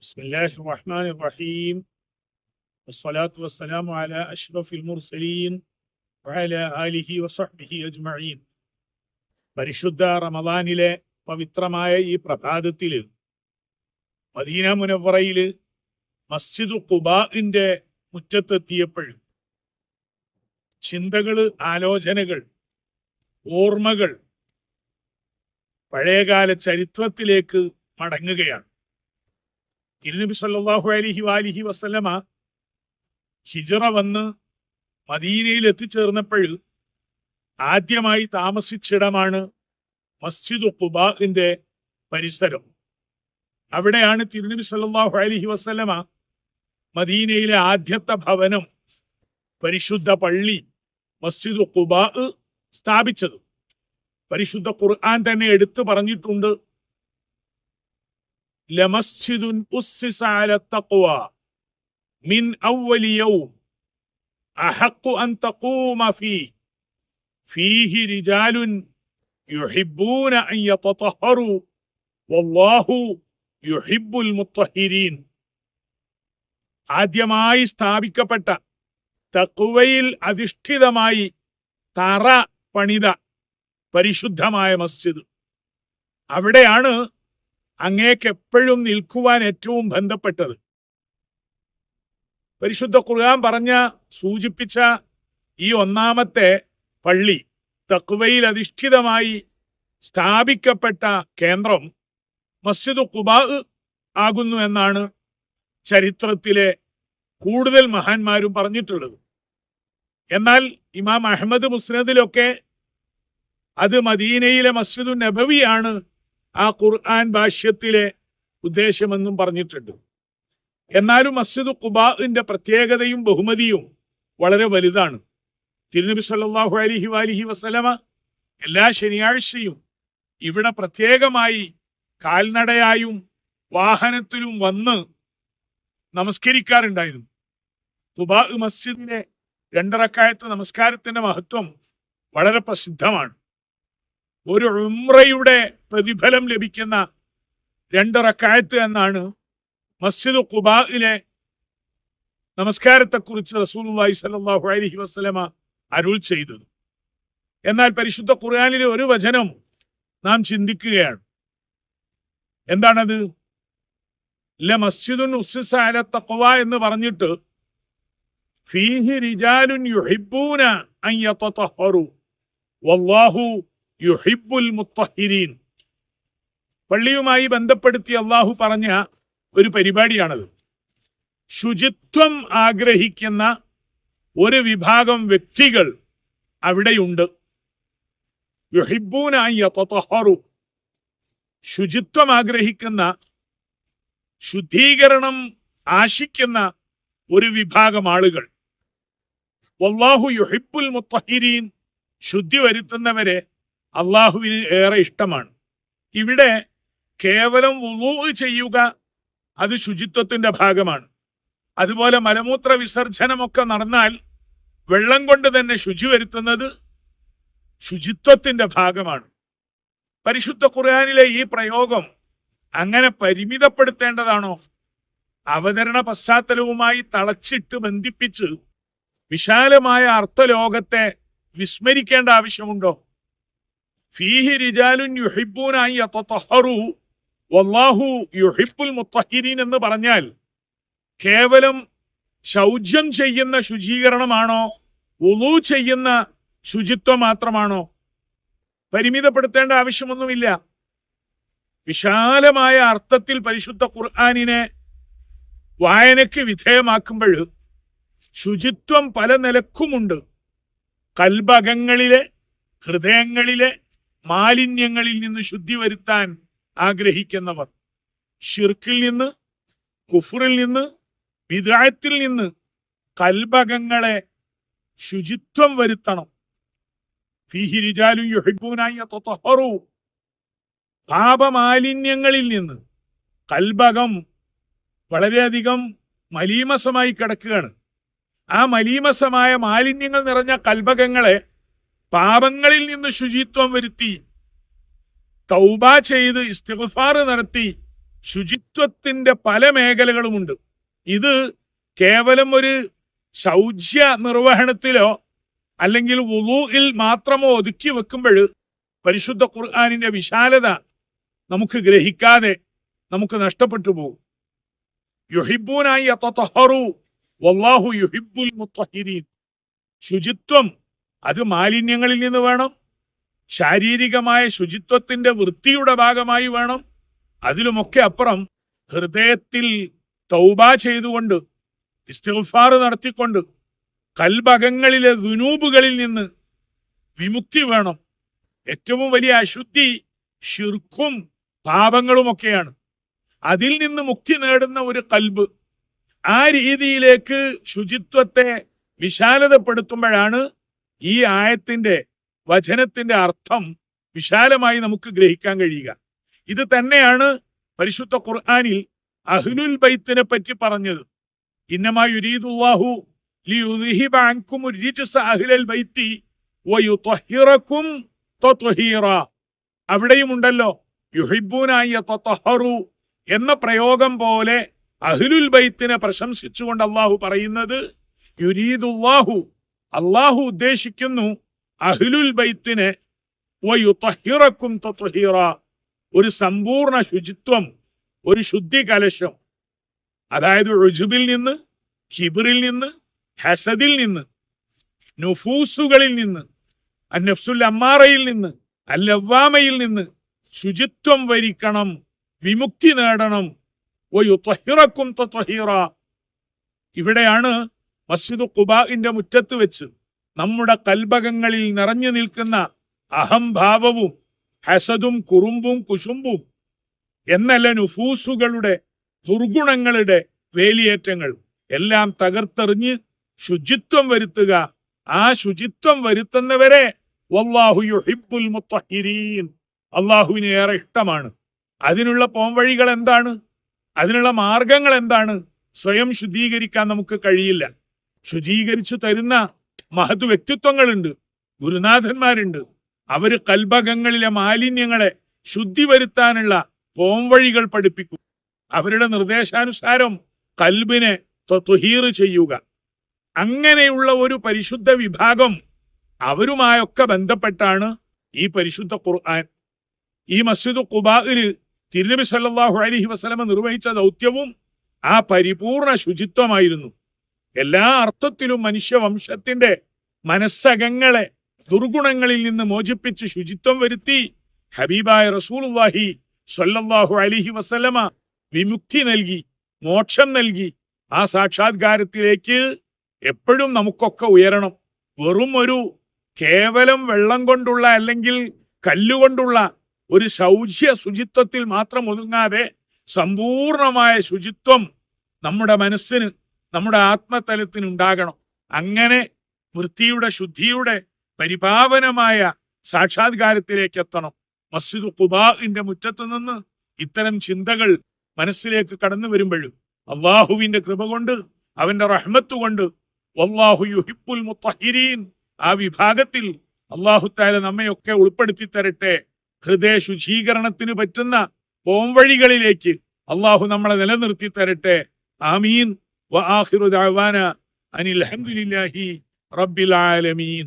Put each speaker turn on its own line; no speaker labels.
بسم الله الرحمن الرحيم والصلاة والسلام على أشرف المرسلين وعلى آله وصحبه أجمعين. പരിശുദ്ധ റമദാനിലെ പവിത്രമായ ഈ പ്രഭാതത്തിൽ മദീന മുനവ്വറയില് മസ്ജിദ് ഖുബാഇന്റെ മുറ്റത്തെത്തിയപ്പോൾ ചിന്തകള്, ആലോചനകൾ, ഓർമ്മകൾ പഴയകാല ചരിത്രത്തിലേക്ക് മടങ്ങുകയാണ്. തിരുനബി സല്ലല്ലാഹു അലൈഹി വസല്ലമ ഹിജ്റ വന്ന് മദീനയിൽ എത്തിച്ചേർന്നപ്പോൾ ആദ്യമായി താമസിച്ചിടമാണ് മസ്ജിദ് ഖുബാഇന്റെ പരിസരം. അവിടെയാണ് തിരുനബി സല്ലല്ലാഹു അലൈഹി വസല്ലമ മദീനയിലെ ആദ്യത്തെ ഭവനം, പരിശുദ്ധ പള്ളി മസ്ജിദ് ഖുബാ സ്ഥാപിച്ചത്. പരിശുദ്ധ ഖുർആൻ തന്നെ എടുത്തു പറഞ്ഞിട്ടുണ്ട്, ലമസ്ജിദുൻ ഉസ്സിസ അല തഖ്വ മിൻ അവ്വലി യൗം അഹഖു അൻ തഖൂമ ഫീഹി റിജാലുൻ യുഹിബ്ബൂന അൻ യതതഹറു വല്ലാഹു യുഹിബ്ബുൽ മുത്തഹിരീൻ. ആദ്യമായി സ്ഥാപിക്കപ്പെട്ട, തഖ്വയിൽ അധിഷ്ഠിതമായി തറ പണിത പരിശുദ്ധമായ മസ്ജിദ്, അവിടെയാണ് അങ്ങേക്ക് എപ്പോഴും നിൽക്കുവാൻ ഏറ്റവും ബന്ധപ്പെട്ടത്. പരിശുദ്ധ ഖുർആൻ സൂചിപ്പിച്ച ഈ ഒന്നാമത്തെ പള്ളി, തഖ്വയിൽ അധിഷ്ഠിതമായി സ്ഥാപിക്കപ്പെട്ട കേന്ദ്രം മസ്ജിദ് ഖുബാ ആകുന്നു എന്നാണ് ചരിത്രത്തിലെ കൂടുതൽ മഹാന്മാരും പറഞ്ഞിട്ടുള്ളത്. എന്നാൽ ഇമാം അഹ്മദ് മുസ്നദിലൊക്കെ അത് മദീനയിലെ മസ്ജിദുൻ നബവിയാണ് ആ ഖുർആൻ ഭാഷ്യത്തിലെ ഉദ്ദേശമെന്നും പറഞ്ഞിട്ടുണ്ട്. എന്നാലും മസ്ജിദ് ഖുബാഇന്റെ പ്രത്യേകതയും ബഹുമതിയും വളരെ വലുതാണ്. തിരുനബി സല്ലല്ലാഹു അലൈഹി വസല്ലമ എല്ലാ ശനിയാഴ്ചയും ഇവിടെ പ്രത്യേകമായി കാൽനടയായും വാഹനത്തിലും വന്ന് നമസ്കരിക്കാറുണ്ടായിരുന്നു. ഖുബാ മസ്ജിദിലെ 2 റക്അത്ത് നമസ്കാരത്തിന്റെ മഹത്വം വളരെ പ്രസിദ്ധമാണ്. ഒരു ഉംറയുടെ പ്രതിഫലം ലഭിക്കുന്ന 2 റക്അത്ത് എന്നാണ് മസ്ജിദ് ഖുബാഇലെ നമസ്കാരത്തെക്കുറിച്ച് റസൂലുള്ളാഹി സ്വല്ലല്ലാഹു അലൈഹി വസല്ലമ അരുൾ ചെയ്തത്. എന്നാൽ പരിശുദ്ധ ഖുർആനിലെ ഒരു വചനം നാം ചിന്തിക്കുകയാണ്. എന്താണത്? ലമസ്ജിദുൻ ഉസ്സിസ അല തഖ്വ എന്ന് പറഞ്ഞിട്ട് ഫീഹി റിജാലുൻ യുഹിബ്ബൂന അൻ യതതഹറു വല്ലാഹു യുഹിബ്ബുൽ മുത്തഹിരീൻ. പള്ളിയുമായി ബന്ധപ്പെടുത്തി അള്ളാഹു പറഞ്ഞ ഒരു പരിപാടിയാണത്. ശുചിത്വം ആഗ്രഹിക്കുന്ന ഒരു വിഭാഗം വ്യക്തികൾ അവിടെയുണ്ട്. യുഹിബ്ബൂന അൻ യതതഹറു, ശുചിത്വം ആഗ്രഹിക്കുന്ന, ശുദ്ധീകരണം ആശിക്കുന്ന ഒരു വിഭാഗം ആളുകൾ. വല്ലാഹു യുഹിബ്ബുൽ മുത്തഹിരീൻ, ശുദ്ധി വരുത്തുന്നവരെ അള്ളാഹുവിന് ഏറെ ഇഷ്ടമാണ്. ഇവിടെ കേവലം വുളൂ ചെയ്യുക, അത് ശുചിത്വത്തിന്റെ ഭാഗമാണ്. അതുപോലെ മലമൂത്ര വിസർജനമൊക്കെ നടന്നാൽ വെള്ളം കൊണ്ട് തന്നെ ശുചി വരുത്തുന്നത് ശുചിത്വത്തിന്റെ ഭാഗമാണ്. പരിശുദ്ധ ഖുർആനിലെ ഈ പ്രയോഗം അങ്ങനെ പരിമിതപ്പെടുത്തേണ്ടതാണോ? അവതരണ പശ്ചാത്തലവുമായി തളച്ചിട്ട് ബന്ധിപ്പിച്ച് വിശാലമായ അർത്ഥലോകത്തെ വിസ്മരിക്കേണ്ട ആവശ്യമുണ്ടോ? ഫീഹി റിജാലുൻ യുഹിബ്ബൂന അൻ യതതഹറു വല്ലാഹു യുഹിബ്ബുൽ മുത്തഹിരീൻ എന്ന് പറഞ്ഞാൽ കേവലം ശൗചം ചെയ്യുന്ന ശുചീകരണമാണോ? വുളൂ ചെയ്യുന്ന ശുചിത്വം മാത്രമാണോ? പരിമിതപ്പെടുത്തേണ്ട ആവശ്യമൊന്നുമില്ല. വിശാലമായ അർത്ഥത്തിൽ പരിശുദ്ധ ഖുർആനിനെ വായനയ്ക്ക് വിധേയമാക്കുമ്പോൾ ശുചിത്വം പല നിലക്കുമുണ്ട്. കൽബകങ്ങളിലെ, ഹൃദയങ്ങളിലെ മാലിന്യങ്ങളിൽ നിന്ന് ശുദ്ധി വരുത്താൻ ആഗ്രഹിക്കുന്നവർ, ശിർക്കിൽ നിന്ന്, കുഫ്റിൽ നിന്ന്, ബിദ്അത്തിൽ നിന്ന് കൽബകങ്ങളെ ശുചിത്വം വരുത്തണം. ഫീഹി റിജാലുൻ യുഹിബ്ബൂന അൻ യതതഹറു, പാപമാലിന്യങ്ങളിൽ നിന്ന്. കൽബകം വളരെയധികം മലീമസമായി കിടക്കുകയാണ്. ആ മലീമസമായ മാലിന്യങ്ങൾ നിറഞ്ഞ കൽബകങ്ങളെ പാപങ്ങളിൽ നിന്ന് ശുചിത്വം വരുത്തി തൗബ ചെയ്ത് ഇസ്തിഗ്ഫാർ നടത്തി ശുചിത്വത്തിന്റെ പല മേഖലകളുമുണ്ട്. ഇത് കേവലം ഒരു ശൗച്യ നിർവഹണത്തിലോ അല്ലെങ്കിൽ വുളൂഇൽ മാത്രമോ ഒതുക്കി വെക്കുമ്പോൾ പരിശുദ്ധ ഖുർആനിന്റെ വിശാലത നമുക്ക് ഗ്രഹിക്കാതെ നമുക്ക് നഷ്ടപ്പെട്ടു പോകും. യുഹിബ്ബൂനായി യതതഹറു വല്ലാഹു യുഹിബ്ബുൽ മുത്തഹിരീൻ. ശുചിത്വം അത് മാലിന്യങ്ങളിൽ നിന്ന് വേണം, ശാരീരികമായ ശുചിത്വത്തിന്റെ വൃത്തിയുടെ ഭാഗമായി വേണം. അതിലുമൊക്കെ അപ്പുറം ഹൃദയത്തിൽ തൗബ ചെയ്തുകൊണ്ട് ഇസ്തിഗ്ഫാർ നടത്തിക്കൊണ്ട് കൽബകങ്ങളിലെ ദുനൂബുകളിൽ നിന്ന് വിമുക്തി വേണം. ഏറ്റവും വലിയ അശുദ്ധി ശിർക്കും പാപങ്ങളുമൊക്കെയാണ്. അതിൽ നിന്ന് മുക്തി നേടുന്ന ഒരു കൽബ്, ആ രീതിയിലേക്ക് ശുചിത്വത്തെ വിശാലതപ്പെടുത്തുമ്പോഴാണ് ഈ ആയത്തിന്റെ വചനത്തിന്റെ അർത്ഥം വിശാലമായി നമുക്ക് ഗ്രഹിക്കാൻ കഴിയുക. ഇത് തന്നെയാണ് പരിശുദ്ധ ഖുർആനിൽ അഹ്ലുൽ ബൈത്തിനെ പറ്റി പറഞ്ഞത്. ഇന്നമാ യുരീദുല്ലാഹു ലിയുദ്ഹിബ അൻകും الرجس അഹ്ലൽ ബൈത്തി വയുത്വഹിറകും തത്വഹീറ. അവിടെയുമുണ്ടല്ലോ യുഹിബ്ബൂന അൻ യതതഹറു എന്ന പ്രയോഗം പോലെ അഹ്ലുൽ ബൈത്തിനെ പ്രശംസിച്ചുകൊണ്ട് അള്ളാഹു പറയുന്നത് യുരീദുല്ലാഹു, അള്ളാഹു ഉദ്ദേശിക്കുന്നു അഹ്ലുൽ ബൈത്തിനെ വയുത്വഹിറകും തത്വഹീറ, ഒരു സമ്പൂർണ്ണ ശുചിത്വം, ഒരു ശുദ്ധി കലശം. അതായത് ഉജുബിൽ നിന്ന്, കിബ്റിൽ നിന്ന്, ഹസദിൽ നിന്ന്, നുഫൂസുകളിൽ നിന്ന്, അന്നഫ്സുൽ അമ്മാറയിൽ നിന്ന്, അല്ലവ്വാമയിൽ നിന്ന് ശുചിത്വം വരിക്കണം, വിമുക്തി നേടണം. വയുത്വഹിറകും തത്വഹീറ. ഇവിടെയാണ് മസ്ജിദ് ഖുബാഇന്റെ മുറ്റത്ത് വെച്ച് നമ്മുടെ കൽബകങ്ങളിൽ നിറഞ്ഞു നിൽക്കുന്ന അഹംഭാവവും ഹസദും കുറുമ്പും കുശുമ്പും എന്നല്ല നുഫൂസുകളുടെ ദുർഗുണങ്ങളുടെ വേലിയേറ്റങ്ങൾ എല്ലാം തകർത്തെറിഞ്ഞ് ശുചിത്വം വരുത്തുക. ആ ശുചിത്വം വരുത്തുന്നവരെ വല്ലാഹു യുഹിബ്ബുൽ മുത്തഹിരീൻ, അള്ളാഹുവിന് ഏറെ ഇഷ്ടമാണ്. അതിനുള്ള പോംവഴികൾ എന്താണ്? അതിനുള്ള മാർഗങ്ങൾ എന്താണ്? സ്വയം ശുദ്ധീകരിക്കാൻ നമുക്ക് കഴിയില്ല. ശുചീകരിച്ചു തരുന്ന മഹത് വ്യക്തിത്വങ്ങളുണ്ട്, ഗുരുനാഥന്മാരുണ്ട്. അവര് കൽബകങ്ങളിലെ മാലിന്യങ്ങളെ ശുദ്ധി വരുത്താനുള്ള പോംവഴികൾ പഠിപ്പിക്കും. അവരുടെ നിർദ്ദേശാനുസാരം കൽബിനെ തത്വഹീർ ചെയ്യുക. അങ്ങനെയുള്ള ഒരു പരിശുദ്ധ വിഭാഗം അവരുമായൊക്കെ ബന്ധപ്പെട്ടാണ് ഈ പരിശുദ്ധ ഖുർആൻ. ഈ മസ്ജിദ് ഖുബാഇൽ തിരുനബി സല്ലല്ലാഹു അലൈഹി വസല്ലം നിർവഹിച്ച ദൗത്യവും ആ പരിപൂർണ ശുചിത്വമായിരുന്നു. എല്ലാ അർത്ഥത്തിലും മനുഷ്യവംശത്തിന്റെ മനസ്സകങ്ങളെ ദുർഗുണങ്ങളിൽ നിന്ന് മോചിപ്പിച്ച് ശുചിത്വം വരുത്തി ഹബീബായ റസൂലുള്ളാഹി സ്വല്ലല്ലാഹു അലൈഹി വസല്ലമ വിമുക്തി നൽകി, മോക്ഷം നൽകി. ആ സാക്ഷാത്കാരത്തിലേക്ക് എപ്പോഴും നമുക്കൊക്കെ ഉയരണം. വെറും ഒരു കേവലം വെള്ളം കൊണ്ടുള്ള അല്ലെങ്കിൽ കല്ലുകൊണ്ടുള്ള ഒരു ശൗച്യ ശുചിത്വത്തിൽ മാത്രം ഒതുങ്ങാതെ സമ്പൂർണമായ ശുചിത്വം നമ്മുടെ മനസ്സിന്, നമ്മുടെ ആത്മതലത്തിന് ഉണ്ടാകണം. അങ്ങനെ വൃത്തിയുടെ, ശുദ്ധിയുടെ പരിപാവനമായ സാക്ഷാത്കാരത്തിലേക്ക് എത്തണം. മസ്ജിദ് ഖുബാഇന്റെ മുറ്റത്ത് നിന്ന് ഇത്തരം ചിന്തകൾ മനസ്സിലേക്ക് കടന്നു വരുമ്പോഴും അള്ളാഹുവിന്റെ കൃപ കൊണ്ട്, അവന്റെ റഹ്മത്ത് കൊണ്ട് വല്ലാഹു യുഹിബ്ബുൽ മുത്തഹിരീൻ, ആ വിഭാഗത്തിൽ അള്ളാഹു തആല നമ്മയൊക്കെ ഉൾപ്പെടുത്തി തരട്ടെ. ഹൃദയ ശുചീകരണത്തിന് പറ്റുന്ന പോംവഴികളിലേക്ക് അള്ളാഹു നമ്മളെ നിലനിർത്തി തരട്ടെ. ആമീൻ. വആഖിറു ദഅവാന അനിൽ ഹംദുലില്ലാഹി റബ്ബിൽ ആലമീൻ.